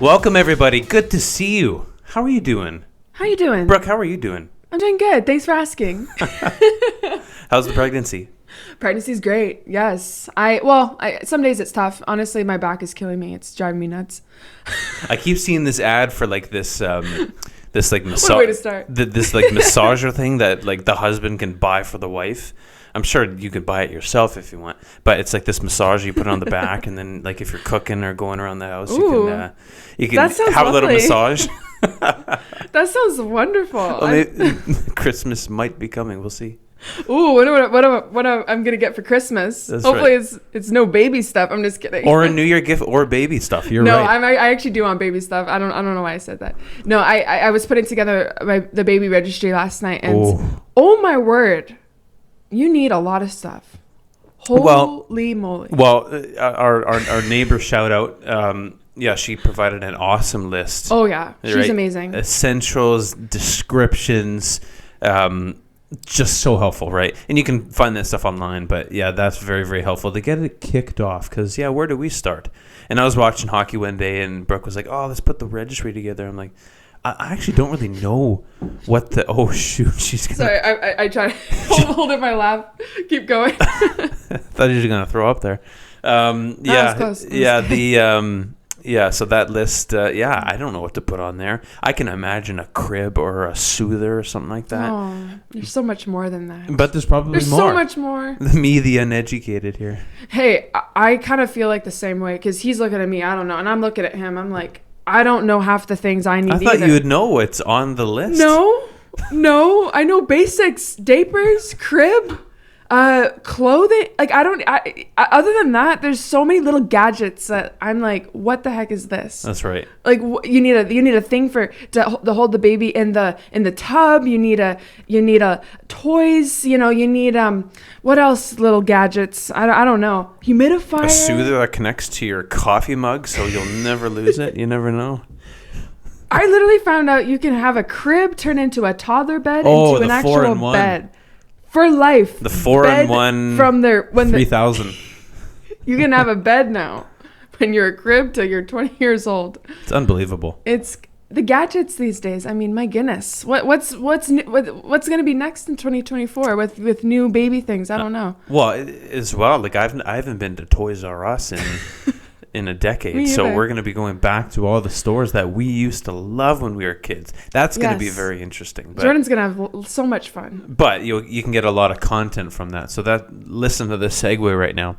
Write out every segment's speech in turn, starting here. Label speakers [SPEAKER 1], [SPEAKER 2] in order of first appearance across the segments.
[SPEAKER 1] Welcome, everybody. Good to see you. How are you doing?
[SPEAKER 2] How you doing?
[SPEAKER 1] Brooke, how are you doing?
[SPEAKER 2] I'm doing good. Thanks for asking.
[SPEAKER 1] How's the pregnancy?
[SPEAKER 2] Pregnancy's great. Yes. Some days it's tough. Honestly, my back is killing me. It's driving me nuts.
[SPEAKER 1] I keep seeing this ad for like this this like
[SPEAKER 2] What a way to start.
[SPEAKER 1] this like massager thing that like the husband can buy for the wife. I'm sure you could buy it yourself if you want, but it's like this massager you put on the back, and then like if you're cooking or going around the house, you can
[SPEAKER 2] that sounds
[SPEAKER 1] have a little
[SPEAKER 2] lovely.
[SPEAKER 1] massage.
[SPEAKER 2] That sounds wonderful.
[SPEAKER 1] Well, Christmas might be coming. We'll see.
[SPEAKER 2] Ooh, what I'm gonna get for Christmas?
[SPEAKER 1] That's
[SPEAKER 2] Hopefully
[SPEAKER 1] right.
[SPEAKER 2] it's no baby stuff. I'm just kidding.
[SPEAKER 1] Or a New Year gift or baby stuff. You're
[SPEAKER 2] no,
[SPEAKER 1] right.
[SPEAKER 2] I actually do want baby stuff. I don't know why I said that. No, I was putting together the baby registry last night, and oh my word, you need a lot of stuff. Holy moly!
[SPEAKER 1] Well, our neighbor shout out. Yeah, she provided an awesome list.
[SPEAKER 2] Oh yeah, she's
[SPEAKER 1] right?
[SPEAKER 2] amazing.
[SPEAKER 1] Essentials, descriptions, just so helpful, right? And you can find that stuff online, but yeah, that's very, very helpful to get it kicked off. Because yeah, where do we start? And I was watching hockey one day, and Brooke was like, "Oh, let's put the registry together." I'm like, I actually don't really know what the. Oh shoot, she's gonna.
[SPEAKER 2] Sorry, I try to hold in my lap. Keep going.
[SPEAKER 1] I thought you were gonna throw up there. Yeah,
[SPEAKER 2] close.
[SPEAKER 1] yeah. So that list, I don't know what to put on there. I can imagine a crib or a soother or something like that.
[SPEAKER 2] Oh, there's so much more than that.
[SPEAKER 1] But there's probably
[SPEAKER 2] There's
[SPEAKER 1] more.
[SPEAKER 2] so much more.
[SPEAKER 1] Me, the uneducated here.
[SPEAKER 2] Hey, I kind of feel like the same way because he's looking at me. I don't know, and I'm looking at him. I'm like, I don't know half the things I need.
[SPEAKER 1] I thought
[SPEAKER 2] either.
[SPEAKER 1] you would know what's on the list.
[SPEAKER 2] No, I know basics: diapers, crib, clothing. Like I other than that, there's so many little gadgets that I'm like, what the heck is this?
[SPEAKER 1] That's right.
[SPEAKER 2] Like you need a thing to hold the baby in the tub. You need a toys. You need what else? Little gadgets. I don't know. Humidifier.
[SPEAKER 1] A soother that connects to your coffee mug, so you'll never lose it. You never know.
[SPEAKER 2] I literally found out you can have a crib turn into a toddler bed into an actual
[SPEAKER 1] 4-in-1.
[SPEAKER 2] bed for life.
[SPEAKER 1] The 4-in-1
[SPEAKER 2] from their
[SPEAKER 1] 3000.
[SPEAKER 2] You can have a bed now when you're a crib till you're 20 years old.
[SPEAKER 1] It's unbelievable.
[SPEAKER 2] It's the gadgets these days. I mean, my goodness, what's going to be next in 2024 with new baby things? I don't know.
[SPEAKER 1] Well, as well, like I haven't been to Toys R Us in a decade, so we're going to be going back to all the stores that we used to love when we were kids. That's going to be very interesting. But,
[SPEAKER 2] Jordan's going to have so much fun.
[SPEAKER 1] But you can get a lot of content from that. So listen to this segue right now.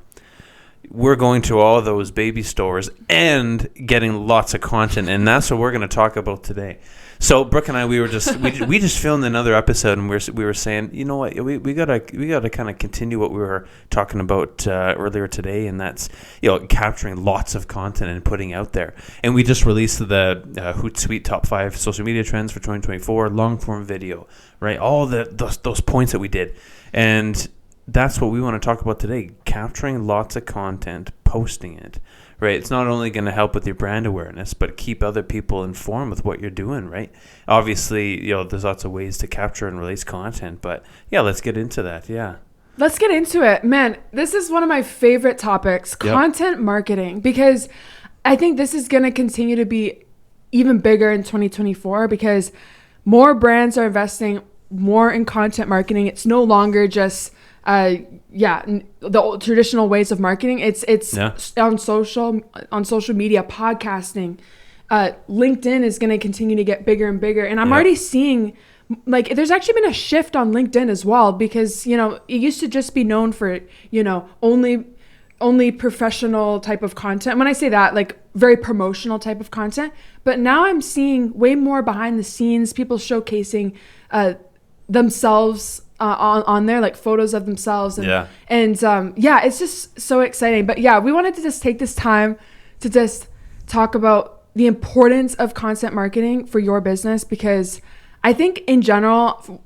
[SPEAKER 1] We're going to all those baby stores and getting lots of content, and that's what we're going to talk about today. So Brooke and I, we just filmed another episode, and we were saying, you know what, we gotta kind of continue what we were talking about earlier today, and that's capturing lots of content and putting out there. And we just released the Hootsuite Top 5 Social Media Trends for 2024 long form video, right? All those points that we did, and that's what we want to talk about today: capturing lots of content, posting it. Right, it's not only going to help with your brand awareness, but keep other people informed with what you're doing, right? Obviously, there's lots of ways to capture and release content, but yeah, let's get into that, yeah.
[SPEAKER 2] Let's get into it. Man, this is one of my favorite topics, content marketing, because I think this is going to continue to be even bigger in 2024 because more brands are investing more in content marketing. It's no longer just the old traditional ways of marketing. It's on social media, podcasting. LinkedIn is going to continue to get bigger and bigger, and I'm already seeing like there's actually been a shift on LinkedIn as well because it used to just be known for only professional type of content. When I say that, like very promotional type of content, but now I'm seeing way more behind the scenes, people showcasing themselves on there, like photos of themselves, and it's just so exciting. But yeah, we wanted to just take this time to just talk about the importance of content marketing for your business, because I think in general,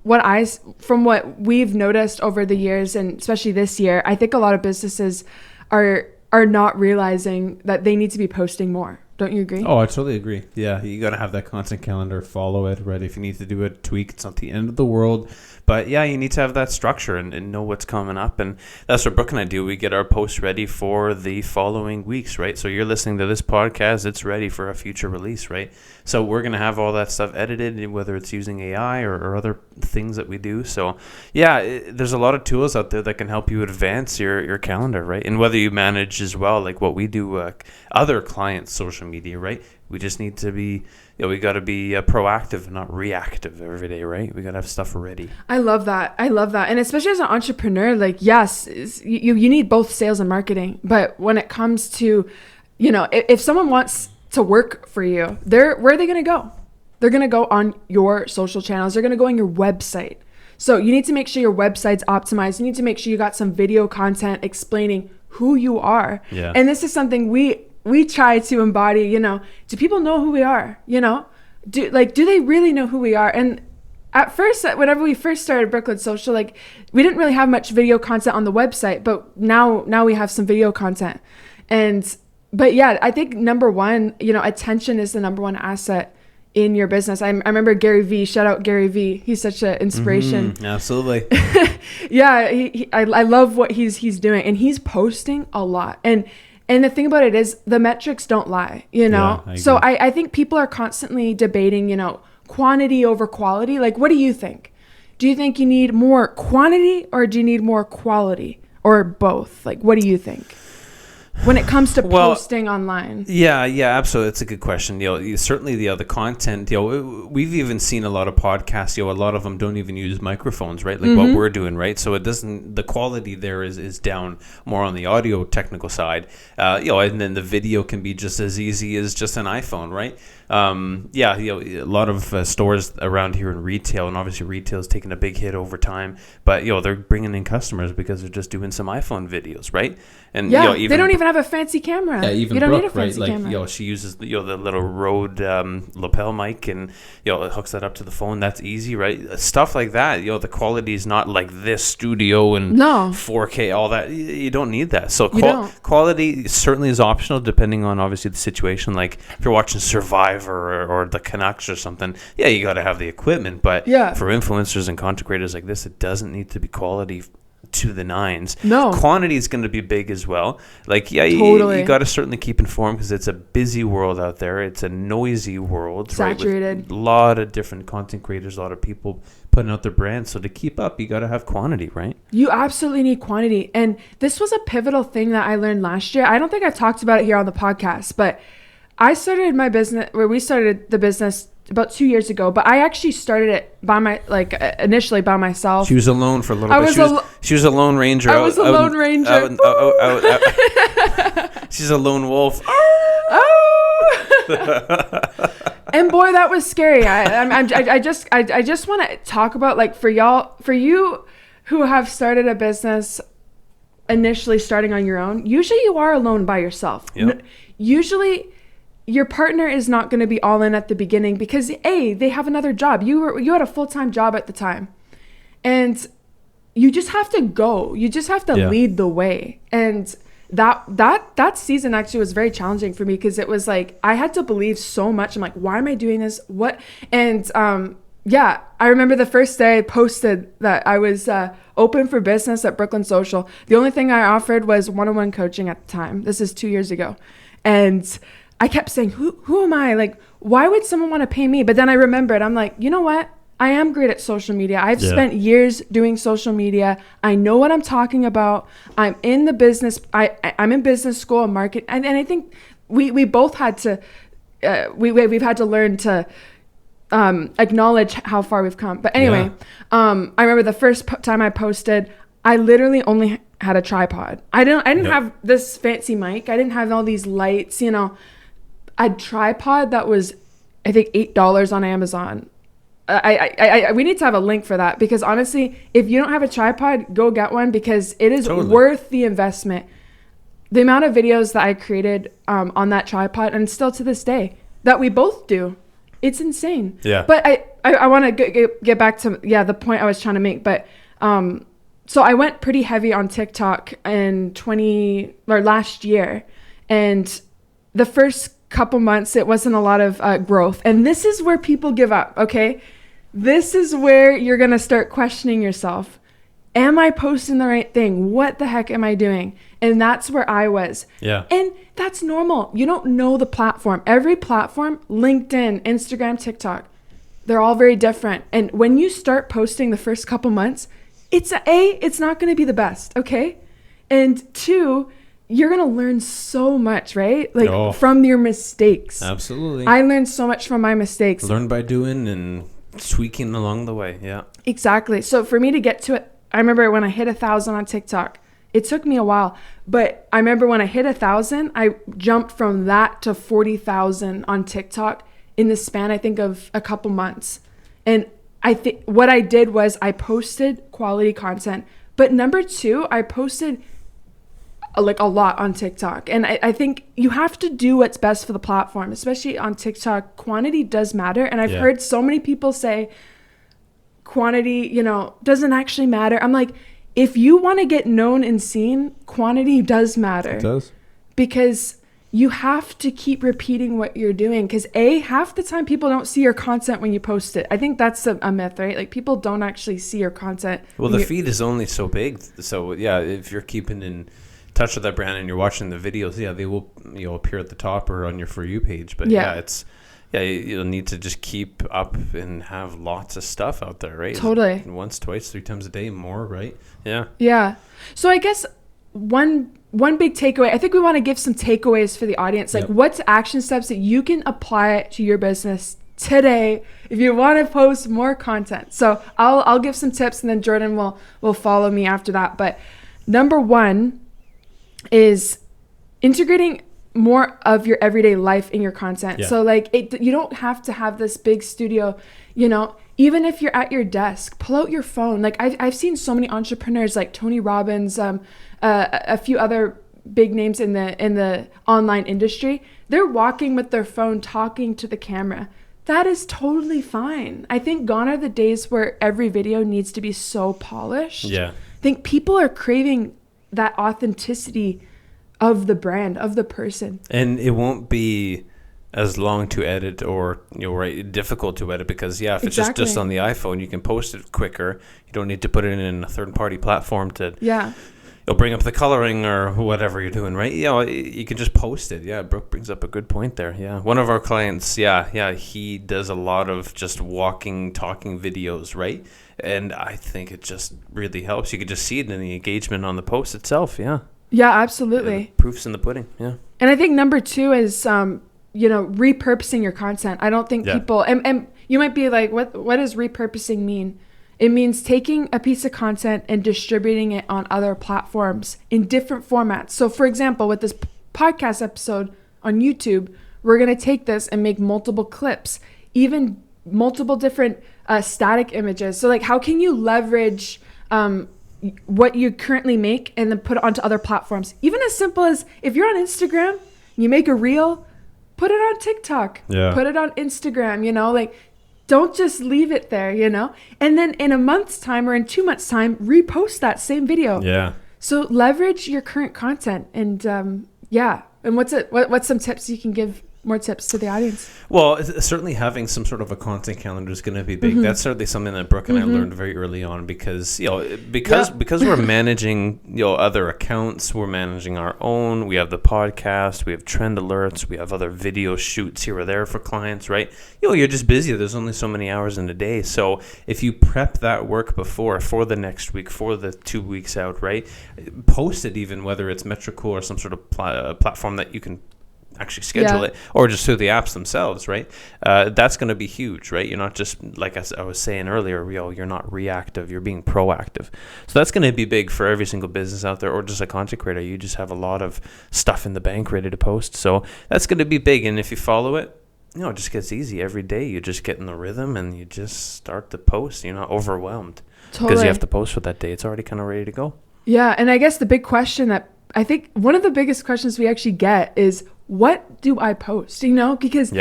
[SPEAKER 2] from what we've noticed over the years, and especially this year, I think a lot of businesses are not realizing that they need to be posting more. Don't you agree?
[SPEAKER 1] Oh, I totally agree. Yeah, you got to have that content calendar, follow it, right? If you need to do a tweak, it's not the end of the world. But yeah, you need to have that structure and know what's coming up. And that's what Brooke and I do. We get our posts ready for the following weeks, right? So you're listening to this podcast, it's ready for a future release, right? So we're going to have all that stuff edited, whether it's using AI or other things that we do. So yeah, there's a lot of tools out there that can help you advance your calendar, right? And whether you manage as well, like what we do, other clients' social media, right? We just need to be, we got to be proactive, not reactive every day, right? We got to have stuff ready.
[SPEAKER 2] I love that. And especially as an entrepreneur, like, yes, you need both sales and marketing. But when it comes to, if someone wants to work for you, where are they going to go? They're going to go on your social channels. They're going to go on your website. So you need to make sure your website's optimized. You need to make sure you got some video content explaining who you are.
[SPEAKER 1] Yeah.
[SPEAKER 2] And this is something we try to embody. Do people know who we are? Do they really know who we are? And at first, whenever we first started Brooklyn Social, like, we didn't really have much video content on the website, but now we have some video content. But yeah, I think number one, attention is the number one asset in your business. I remember Gary Vee, shout out Gary Vee. He's such an inspiration.
[SPEAKER 1] Mm-hmm, absolutely.
[SPEAKER 2] Yeah. I love what he's doing, and he's posting a lot. And the thing about it is the metrics don't lie,
[SPEAKER 1] Yeah,
[SPEAKER 2] so I think people are constantly debating, quantity over quality. Like, what do you think? Do you think you need more quantity or do you need more quality, or both? Like, what do you think when it comes to posting online?
[SPEAKER 1] Yeah, absolutely. It's a good question. Certainly the content, we've even seen a lot of podcasts, a lot of them don't even use microphones, right? Like what we're doing, right? So the quality there is down more on the audio technical side. And then the video can be just as easy as just an iPhone, right? A lot of stores around here in retail, and obviously retail is taking a big hit over time, but they're bringing in customers because they're just doing some iPhone videos, right? And
[SPEAKER 2] they don't even have a fancy camera.
[SPEAKER 1] Yeah, even
[SPEAKER 2] you don't
[SPEAKER 1] Brooke,
[SPEAKER 2] need a fancy
[SPEAKER 1] right?
[SPEAKER 2] camera.
[SPEAKER 1] She uses the little Rode lapel mic, and it hooks that up to the phone. That's easy, right? Stuff like that. The quality is not like this studio and 4K, all that. You don't need that. So quality certainly is optional depending on obviously the situation. Like if you're watching Survivor or the Canucks or something, you got to have the equipment. But for influencers and content creators like this, it doesn't need to be quality to the nines.
[SPEAKER 2] No.
[SPEAKER 1] Quantity is going to be big as well. Like,
[SPEAKER 2] totally.
[SPEAKER 1] You got to certainly keep informed because it's a busy world out there. It's a noisy world.
[SPEAKER 2] Saturated.
[SPEAKER 1] Right? With a lot of different content creators, a lot of people putting out their brands. So to keep up, you got to have quantity, right?
[SPEAKER 2] You absolutely need quantity. And this was a pivotal thing that I learned last year. I don't think I've talked about it here on the podcast, but I started my business, where we started the business about 2 years ago, but I actually started it initially by myself.
[SPEAKER 1] She was alone for a little bit. She was a lone ranger.
[SPEAKER 2] I was a lone ranger.
[SPEAKER 1] She's a lone wolf.
[SPEAKER 2] And boy, that was scary. I just want to talk about, like, for you who have started a business initially starting on your own, usually you are alone by yourself.
[SPEAKER 1] Yep.
[SPEAKER 2] Usually your partner is not going to be all in at the beginning because they have another job. You had a full-time job at the time, and you just have to go. You just have to lead the way. And that season actually was very challenging for me because it was like I had to believe so much. I'm like, why am I doing this? What? And I remember the first day I posted that I was open for business at Brooklyn Social. The only thing I offered was one-on-one coaching at the time. This is 2 years ago, and I kept saying, who am I? Like, why would someone want to pay me? But then I remembered, I'm like, you know what? I am great at social media. I've spent years doing social media. I know what I'm talking about. I'm in the business. I'm in business school and market. And I think we both had to, we've had to learn to acknowledge how far we've come. But anyway, I remember the first time I posted, I literally only had a tripod. I didn't have this fancy mic. I didn't have all these lights, A tripod that was, I think, $8 on Amazon. We need to have a link for that because honestly, if you don't have a tripod, go get one because it is worth the investment. The amount of videos that I created on that tripod, and still to this day, that we both do, it's insane. Yeah. But I want to get back to the point I was trying to make. But so I went pretty heavy on TikTok in last year, and the first couple months, it wasn't a lot of growth. And this is where people give up, okay? This is where you're going to start questioning yourself. Am I posting the right thing? What the heck am I doing? And that's where I was.
[SPEAKER 1] Yeah.
[SPEAKER 2] And that's normal. You don't know the platform. Every platform, LinkedIn, Instagram, TikTok, they're all very different. And when you start posting the first couple months, it's not going to be the best, okay? And 2, you're going to learn so much, right? Like from your mistakes.
[SPEAKER 1] Absolutely.
[SPEAKER 2] I learned so much from my mistakes.
[SPEAKER 1] Learn by doing and tweaking along the way. Yeah.
[SPEAKER 2] Exactly. So for me to get to it, I remember when I hit 1,000 on TikTok, it took me a while, but I remember when I hit 1,000, I jumped from that to 40,000 on TikTok in the span, I think, of a couple months. And I think what I did was I posted quality content, but number 2, I posted like a lot on TikTok. And I think you have to do what's best for the platform, especially on TikTok. Quantity does matter. And I've heard so many people say quantity, doesn't actually matter. I'm like, if you want to get known and seen, quantity does matter.
[SPEAKER 1] It does.
[SPEAKER 2] Because you have to keep repeating what you're doing. Because half the time people don't see your content when you post it. I think that's a myth, right? Like people don't actually see your content.
[SPEAKER 1] Well, the feed is only so big. So yeah, if you're keeping in touch with that brand and you're watching the videos, they will appear at the top or on your For You page. But you'll need to just keep up and have lots of stuff out there, right?
[SPEAKER 2] Totally.
[SPEAKER 1] Once, twice, 3 times a day, more, right? Yeah.
[SPEAKER 2] Yeah. So I guess one big takeaway, I think we want to give some takeaways for the audience. Like what's action steps that you can apply to your business today if you want to post more content. So I'll give some tips and then Jordan will follow me after that. But number 1 is integrating more of your everyday life in your content. Yeah. So like you don't have to have this big studio, even if you're at your desk, pull out your phone. Like I've seen so many entrepreneurs like Tony Robbins, a few other big names in the online industry. They're walking with their phone, talking to the camera. That is totally fine. I think gone are the days where every video needs to be so polished.
[SPEAKER 1] Yeah.
[SPEAKER 2] I think people are craving that authenticity of the brand, of the person.
[SPEAKER 1] And it won't be as long to edit or difficult to edit because if it's just on the iPhone, you can post it quicker. You don't need to put it in a third-party platform to you'll bring up the coloring or whatever you're doing, right? You can just post it. Yeah, Brooke brings up a good point there. Yeah, one of our clients, he does a lot of just walking, talking videos, right? And I think it just really helps. You can just see it in the engagement on the post itself. Yeah. Yeah,
[SPEAKER 2] absolutely.
[SPEAKER 1] The proof's in the pudding. Yeah.
[SPEAKER 2] And I think number 2 is, repurposing your content. I don't think people, and you might be like, what does repurposing mean? It means taking a piece of content and distributing it on other platforms in different formats. So for example, with this podcast episode on YouTube, we're going to take this and make multiple clips, even multiple different static images. So like, how can you leverage what you currently make and then put it onto other platforms? Even as simple as if you're on Instagram, you make a reel, put it on TikTok, put it on Instagram, like don't just leave it there, and then in a month's time or in 2 months' time, repost that same video.
[SPEAKER 1] Yeah.
[SPEAKER 2] So leverage your current content and And what's some tips you can give? More tips to the audience?
[SPEAKER 1] Well, certainly having some sort of a content calendar is going to be big. Mm-hmm. That's certainly something that Brooke and I learned very early on because we're managing other accounts, we're managing our own. We have the podcast, we have trend alerts, we have other video shoots here or there for clients, right? You're just busy. There's only so many hours in a day. So if you prep that work before for the next week, for the 2 weeks out, right? Post it even whether it's Metricool or some sort of platform that you can actually schedule it, or just through the apps themselves, right? That's going to be huge, right? You're not just, like I was saying earlier, you're not reactive, you're being proactive. So that's going to be big for every single business out there, or just a content creator. You just have a lot of stuff in the bank ready to post. So that's going to be big. And if you follow it, it just gets easy every day. You just get in the rhythm and you just start to post. You're not overwhelmed because you have to post for that day. It's already kind of ready to go. Yeah.
[SPEAKER 2] And I guess the big question that I think one of the biggest questions we actually get is, what do I post? Because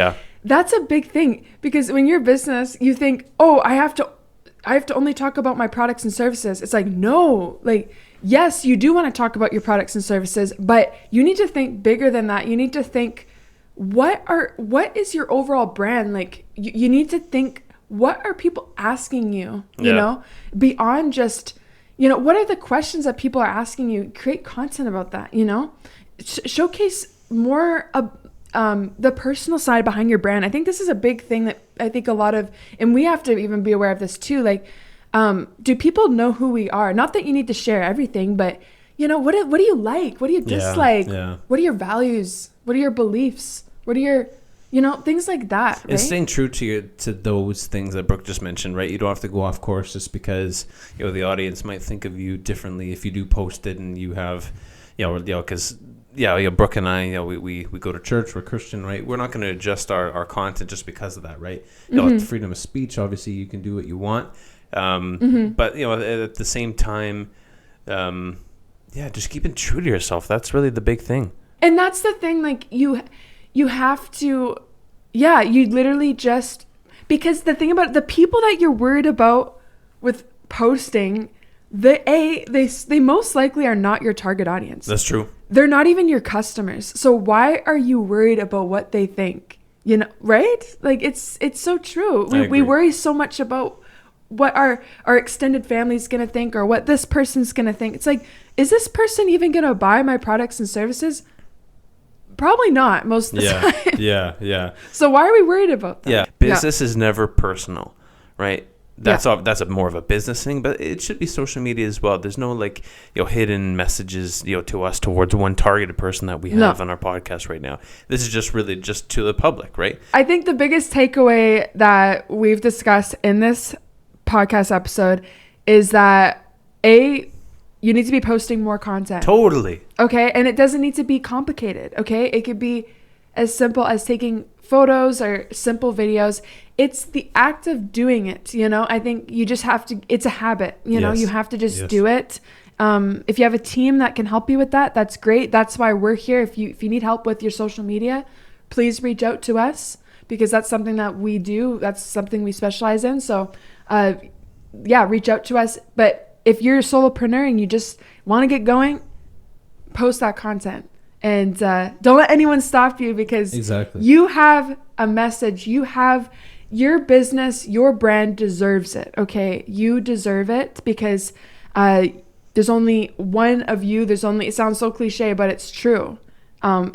[SPEAKER 2] that's a big thing. Because when you're a business, you think, I have to only talk about my products and services. It's like, no, yes, you do want to talk about your products and services, but you need to think bigger than that. You need to think what is your overall brand? Like you need to think, what are people asking you, you know, beyond just, you know, what are the questions that people are asking you? Create content about that, you know, showcase more the personal side behind your brand. I think this is a big thing that I think a lot of, and we have to even be aware of this too. Like, do people know who we are? Not that you need to share everything, but you know, what do you like? What do you dislike? What are your values? What are your beliefs? What are your, you know, things like that, right?
[SPEAKER 1] And staying true to those things that Brooke just mentioned, right? You don't have to go off course just because, you know, the audience might think of you differently if you do post it and you have, because Brooke and I, you know, we go to church, we're Christian, right? We're not going to adjust our content just because of that, right? You know, freedom of speech, obviously you can do what you want. But, you know, at the same time, just keeping true to yourself. That's really the big thing.
[SPEAKER 2] And that's the thing, like you have to, you literally just, because the thing about the people that you're worried about with posting, they most likely are not your target audience.
[SPEAKER 1] That's true.
[SPEAKER 2] They're not even your customers. So why are you worried about what they think? You know, right? Like it's so true. We worry so much about what our extended family is going to think or what this person's going to think. It's like, is this person even going to buy my products and services? Probably not most of the time.
[SPEAKER 1] Yeah.
[SPEAKER 2] So why are we worried about that?
[SPEAKER 1] Yeah. Business is never personal, right? That's a more of a business thing, but it should be social media as well. There's no like, you know, hidden messages, you know, to us towards one targeted person that we have on our podcast right now. This is just really just to the public, right?
[SPEAKER 2] I think the biggest takeaway that we've discussed in this podcast episode is that you need to be posting more content.
[SPEAKER 1] Totally.
[SPEAKER 2] Okay. And it doesn't need to be complicated. Okay. It could be as simple as taking photos or simple videos. It's the act of doing it. You know, I think you just have to, it's a habit, you know, you have to just do it. If you have a team that can help you with that, that's great. That's why we're here. If you need help with your social media, please reach out to us because that's something that we do. That's something we specialize in. So, reach out to us. But if you're a solopreneur and you just want to get going, post that content and don't let anyone stop you because you have a message. You have your business, your brand deserves it. Okay. You deserve it because there's only one of you. It sounds so cliche, but it's true. We're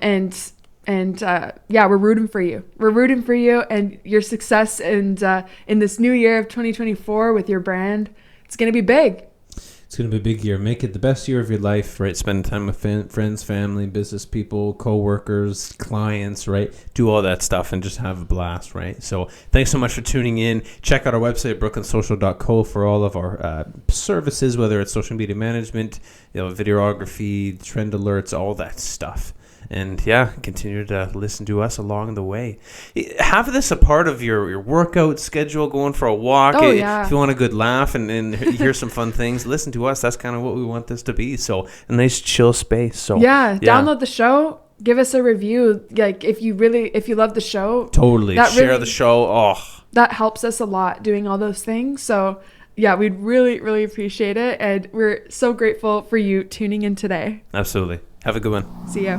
[SPEAKER 2] rooting for you. We're rooting for you and your success and in this new year of 2024 with your brand. It's going to be big.
[SPEAKER 3] It's going to be a big year. Make it the best year of your life, right? Spend time with friends, family, business people, co-workers, clients, right?
[SPEAKER 1] Do all that stuff and just have a blast, right? So thanks so much for tuning in. Check out our website, brooklynsocial.co, for all of our services, whether it's social media management, you know, videography, trend alerts, all that stuff. And continue to listen to us along the way. Have this a part of your workout schedule, going for a walk. If you want a good laugh and hear some fun things, listen to us. That's kind of what we want this to be. So a nice chill space. So
[SPEAKER 2] download the show. Give us a review. Like if you love the show,
[SPEAKER 1] totally share the show.
[SPEAKER 2] That helps us a lot doing all those things. So we'd really, really appreciate it. And we're so grateful for you tuning in today.
[SPEAKER 1] Absolutely. Have a good one.
[SPEAKER 2] See ya.